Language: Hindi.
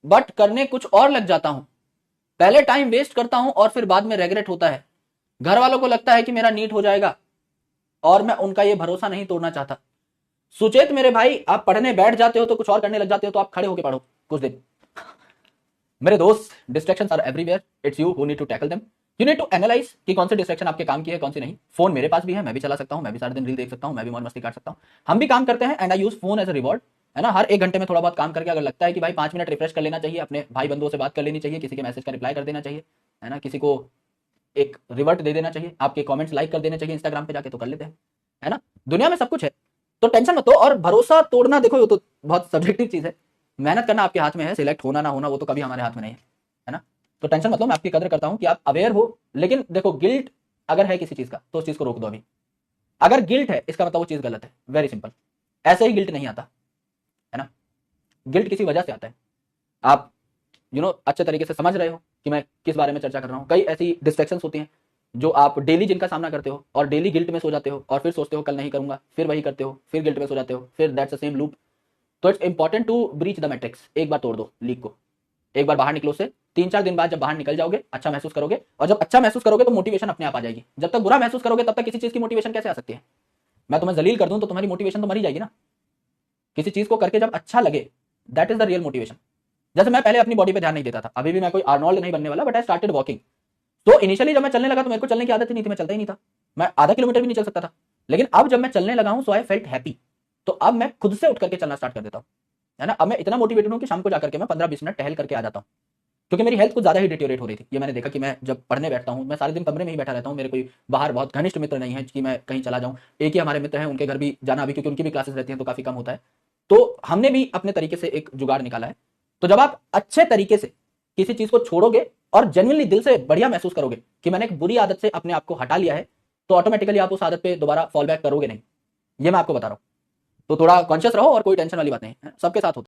बट करने कुछ और लग जाता हूं। पहले टाइम वेस्ट करता हूं और फिर बाद में रेग्रेट होता है। घर वालों को लगता है कि मेरा नीट हो जाएगा और मैं उनका ये भरोसा नहीं तोड़ना चाहता। सुचेत मेरे भाई, आप पढ़ने बैठ जाते हो तो कुछ और करने लग जाते हो, तो आप खड़े होकर पढ़ो कुछ दिन। मेरे दोस्त, distractions are everywhere, it's you who need to tackle them. You need to analyse कि कौन से डिस्ट्रैक्शन आपके काम की है, कौन सी नहीं। फोन मेरे पास भी है, मैं भी चला सकता हूं, मैं भी सारा दिन रील देख सकता हूं, मैं भी मौज मस्ती काट सकता हूं। हम भी काम करते हैं and I use phone as a reward, है ना। हर 1 घंटे में थोड़ा बहुत काम करके अगर लगता है कि भाई 5 मिनट रिफ्रेश कर लेना चाहिए, अपने भाई बंधुओं से बात कर लेनी चाहिए, किसी के मैसेज का रिप्लाई कर देना चाहिए, है ना, किसी को एक रिवर्ट दे देना चाहिए, आपके कमेंट्स लाइक कर देने चाहिए इंस्टाग्राम पे जाके, तो कर लेते हैं, है ना। दुनिया में सब कुछ है, तो टेंशन मत लो। और भरोसा तोड़ना देखो वो तो बहुत सब्जेक्टिव चीज है। मेहनत करना आपके हाथ में है, सिलेक्ट होना ना होना वो तो कभी हमारे हाथ में नहीं है ना। तो टेंशन मत लो, मैं आपकी कदर करता हूं कि आप अवेयर हो। लेकिन देखो, गिल्ट अगर है किसी चीज का तो उस चीज को रोक दो अभी। अगर गिल्ट है इसका मतलब वो चीज गलत है, वेरी सिंपल। ऐसे ही गिल्ट नहीं आता, है ना। गिल्ट किसी वजह से आता है। आप अच्छे तरीके से समझ रहे हो कि मैं किस बारे में चर्चा कर रहा हूं। कई ऐसी डिस्ट्रैक्शंस होती हैं जो आप डेली जिनका सामना करते हो और डेली गिल्ट में सो जाते हो और फिर सोचते हो कल नहीं करूंगा, फिर वही करते हो, फिर गिल्ट में सो जाते हो, फिर दैट्स द सेम लूप। तो it's important to breach the matrix. एक बार तोड़ दो लीक को, एक बार बाहर निकलो से। 3-4 दिन बाद जब बाहर निकल जाओगे अच्छा महसूस करोगे, और जब अच्छा महसूस करोगे तो मोटिवेशन अपने आप आ जाएगी। जब तक बुरा महसूस करोगे तब तक किसी चीज की मोटिवेशन कैसे आ सकती है। मैं तुम्हें जलील कर दूं तो तुम्हारी मोटिवेशन तो मर ही जाएगी ना। किसी चीज को करके जब अच्छा लगे, that is the real motivation. जैसे मैं पहले अपनी बॉडी पे ध्यान नहीं देता था, अभी भी मैं कोई आर्नोल्ड नहीं बनने वाला, बट आई स्टार्टेड वॉकिंग। तो इनिशियली जब मैं चलने लगा तो मेरे को चलने की आदत ही नहीं थी, मैं चलता ही नहीं था। मैं आधा किलोमीटर भी नहीं चल सकता था। लेकिन अब जब मैं चलने लगा हूं सो आई फेल्ट हैप्पी। तो अब मैं खुद से उठ करके चलना स्टार्ट कर देता हूं, है ना। अब मैं इतना मोटिवेटेड हूं कि शाम को जाकर के मैं 15-20 मिनट टहल करके आ जाता हूं। क्योंकि मेरी हेल्थ कुछ ज्यादा ही डिटेरियोरेट हो रही थी। ये मैंने देखा कि मैं जब पढ़ने बैठता हूँ, मैं सारे दिन कमरे में ही बैठा रहता हूँ, मेरे कोई बाहर बहुत घनिष्ठ मित्र नहीं है कि मैं कहीं चला जाऊँ। एक ही हमारे मित्र हैं, उनके घर भी जाना अभी क्योंकि उनकी भी क्लासेस रहती हैं तो काफी कम होता है। तो हमने भी अपने तरीके से एक जुगाड़ निकाला है। तो जब आप अच्छे तरीके से किसी चीज को छोड़ोगे और जेन्युइनली दिल से बढ़िया महसूस करोगे कि मैंने एक बुरी आदत से अपने आप को हटा लिया है, तो ऑटोमेटिकली आप उस आदत पे दोबारा फॉल बैक करोगे नहीं। ये मैं आपको बता रहा हूँ। तो थोड़ा कॉन्शियस रहो और कोई टेंशन वाली बात नहीं है, सबके साथ होता है।